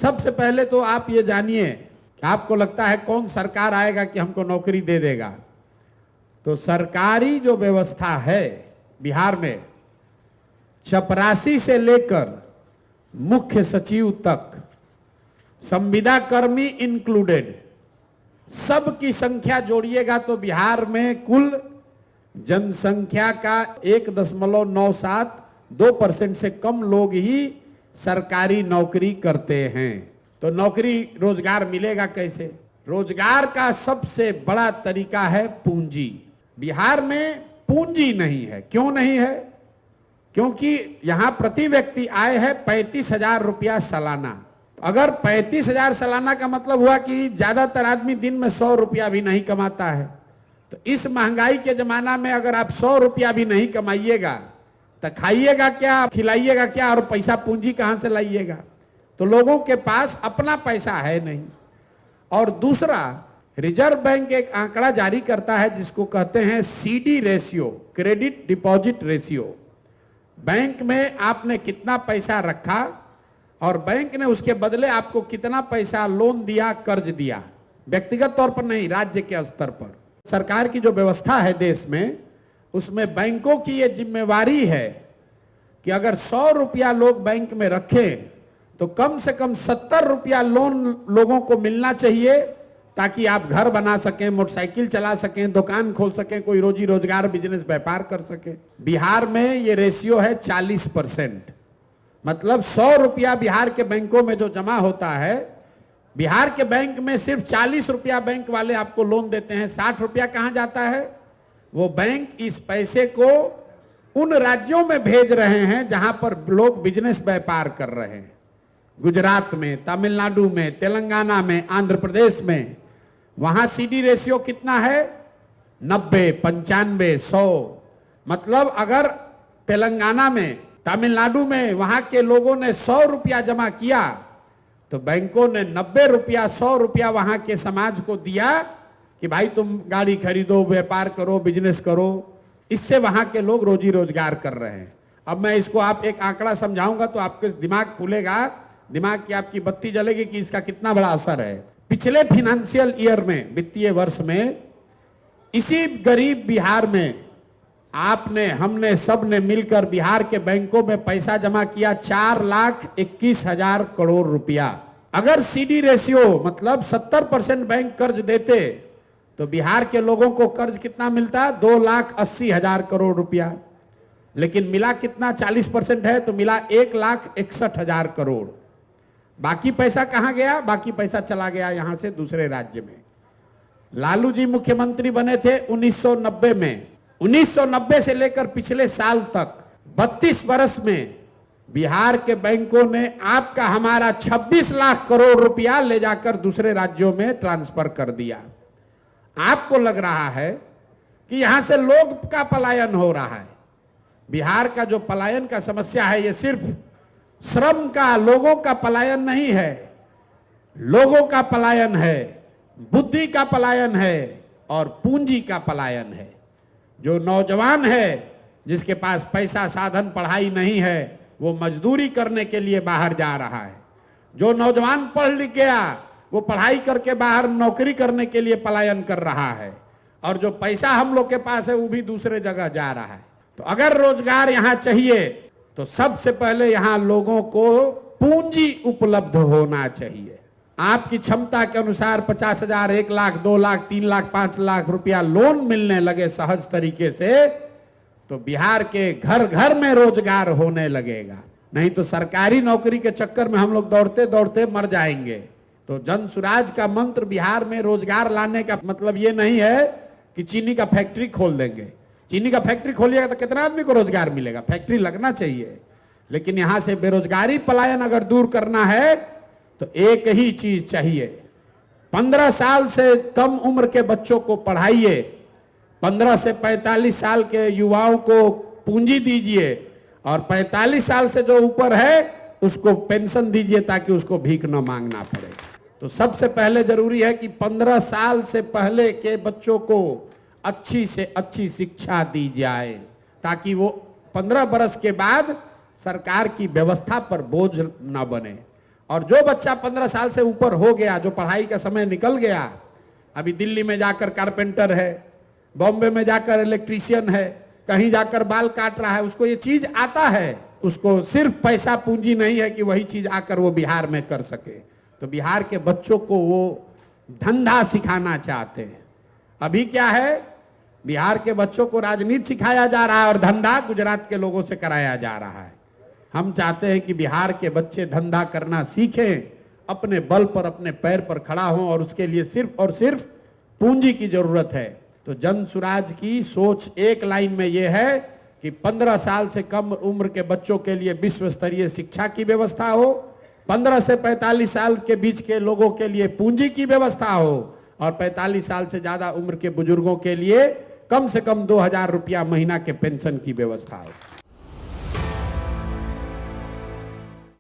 सबसे पहले तो आप ये जानिए कि आपको लगता है कौन सरकार आएगा कि हमको नौकरी दे देगा। तो सरकारी जो व्यवस्था है बिहार में, चपरासी से लेकर मुख्य सचिव तक, संविदा कर्मी इंक्लूडेड, सबकी संख्या जोड़िएगा तो बिहार में कुल जनसंख्या का 1.97% से कम लोग ही सरकारी नौकरी करते हैं। तो नौकरी रोजगार मिलेगा कैसे? रोजगार का सबसे बड़ा तरीका है पूंजी। बिहार में पूंजी नहीं है। क्यों नहीं है? क्योंकि यहां प्रति व्यक्ति आय है 35,000 रुपया सालाना। अगर 35,000 सालाना का मतलब हुआ कि ज्यादातर आदमी दिन में 100 रुपया भी नहीं कमाता है। तो इस महंगाई के जमाना में अगर आप 100 रुपया भी नहीं कमाइएगा तो खाइएगा क्या, खिलाइएगा क्या, और पैसा पूंजी कहां से लाइएगा? तो लोगों के पास अपना पैसा है नहीं। और दूसरा, रिजर्व बैंक एक आंकड़ा जारी करता है जिसको कहते हैं CD ratio, credit deposit ratio. Bank में आपने कितना पैसा रखा और बैंक ने उसके बदले आपको कितना पैसा लोन दिया, कर्ज दिया, व्यक्तिगत तौर पर नहीं, राज्य के स्तर पर। सरकार की जो व्यवस्था है देश में, उसमें बैंकों की ये जिम्मेवारी है कि अगर 100 रुपया लोग बैंक में रखें तो कम से कम 70 रुपया लोन लोगों को मिलना चाहिए, ताकि आप घर बना सकें, मोटरसाइकिल चला सकें, दुकान खोल सकें, कोई रोजी रोजगार बिजनेस व्यापार कर सकें। बिहार में ये रेशियो है 40%। मतलब 100 रुपया बिहार के बैंकों में जो जमा होता है, बिहार के बैंक में सिर्फ 40 रुपया बैंक वाले आपको लोन देते हैं। 60 रुपया कहां जाता है? वो बैंक इस पैसे को उन राज्यों में भेज रहे हैं जहां पर लोग बिजनेस व्यापार कर रहे हैं। गुजरात में, तमिलनाडु में, तेलंगाना में, आंध्र प्रदेश में। वहां सीडी रेशियो कितना है? 90, 95, 100। मतलब अगर तेलंगाना में, तमिलनाडु में वहां के लोगों ने 100 रुपया जमा किया तो बैंकों ने 90 रुपया, 100 रुपया वहां के समाज को दिया कि भाई तुम गाड़ी खरीदो, व्यापार करो, बिजनेस करो। इससे वहां के लोग रोजी रोजगार कर रहे हैं। अब मैं इसको आप एक आंकड़ा समझाऊंगा तो आपके दिमाग खुलेगा, दिमाग की आपकी बत्ती जलेगी कि इसका कितना बड़ा असर है। पिछले फाइनेंशियल ईयर में, वित्तीय वर्ष में, इसी गरीब बिहार में आपने, हमने, सब ने मिलकर बिहार के बैंकों में पैसा जमा किया 4,21,000 करोड़ रुपया। अगर सीडी रेशियो मतलब 70% बैंक कर्ज देते तो बिहार के लोगों को कर्ज कितना मिलता? 2,80,000 करोड़ रुपया। लेकिन मिला कितना? 40% है तो मिला 1,61,000 करोड़। बाकी पैसा कहां गया? बाकी पैसा चला गया यहां से दूसरे राज्य में। लालू जी मुख्यमंत्री बने थे 1990 में। 1990 से लेकर पिछले साल तक 32 बरस में बिहार के बैंकों ने आपका, हमारा 26 लाख करोड़ रुपया ले जाकर दूसरे राज्यों में ट्रांसफर कर दिया। आपको लग रहा है कि यहां से लोग का पलायन हो रहा है। बिहार का जो पलायन का समस्या है, ये सिर्फ श्रम का, लोगों का पलायन नहीं है। लोगों का पलायन है, बुद्धि का पलायन है और पूंजी का पलायन है। जो नौजवान है, जिसके पास पैसा, साधन, पढ़ाई नहीं है, वो मजदूरी करने के लिए बाहर जा रहा है। जो नौजवान पढ़ लिख गया, वो पढ़ाई करके बाहर नौकरी करने के लिए पलायन कर रहा है। और जो पैसा हम लोग के पास है वो भी दूसरे जगह जा रहा है। तो अगर रोजगार यहां चाहिए तो सबसे पहले यहां लोगों को पूंजी उपलब्ध होना चाहिए। आपकी क्षमता के अनुसार 50,000, 1 लाख, 2 लाख, 3 लाख, 5 लाख रुपया लोन मिलने लगे सहज तरीके से तो बिहार के घर घर में रोजगार होने लगेगा। नहीं तो सरकारी नौकरी के चक्कर में हम लोग दौड़ते दौड़ते मर जाएंगे। तो जन सुराज का मंत्र बिहार में रोजगार लाने का मतलब ये नहीं है कि चीनी का फैक्ट्री खोल देंगे। चीनी का फैक्ट्री खोलिएगा तो कितना आदमी को रोजगार मिलेगा? फैक्ट्री लगना चाहिए। लेकिन यहां से बेरोजगारी पलायन अगर दूर करना है तो एक ही चीज चाहिए, 15 साल से कम उम्र के बच्चों को पढ़ाइए, 15 से 45 साल के युवाओं को पूंजी दीजिए और 45 साल से जो ऊपर है उसको पेंशन दीजिए ताकि उसको भीख न मांगना पड़े। तो सबसे पहले जरूरी है कि 15 साल से पहले के बच्चों को अच्छी से अच्छी शिक्षा दी जाए ताकि वो 15 बरस के बाद सरकार की व्यवस्था पर बोझ न बने। और जो बच्चा 15 साल से ऊपर हो गया, जो पढ़ाई का समय निकल गया, अभी दिल्ली में जाकर कारपेंटर है, बॉम्बे में जाकर इलेक्ट्रीशियन है, कहीं जाकर बाल काट रहा है, उसको ये चीज आता है, उसको सिर्फ पैसा पूंजी नहीं है कि वही चीज आकर वो बिहार में कर सके। तो बिहार के बच्चों को वो धंधा सिखाना चाहते हैं। अभी क्या है, बिहार के बच्चों को राजनीति सिखाया जा रहा है और धंधा गुजरात के लोगों से कराया जा रहा है। हम चाहते हैं कि बिहार के बच्चे धंधा करना सीखें, अपने बल पर अपने पैर पर खड़ा हों, और उसके लिए सिर्फ और सिर्फ पूंजी की जरूरत है। तो जन सुराज की सोच एक लाइन में यह है कि 15 साल से कम उम्र के बच्चों के लिए विश्व स्तरीय शिक्षा की व्यवस्था हो, 15 से 45 साल के बीच के लोगों के लिए पूंजी की व्यवस्था हो, और 45 साल से ज्यादा उम्र के बुजुर्गों के लिए कम से कम 2000 रुपया महीना के पेंशन की व्यवस्था हो।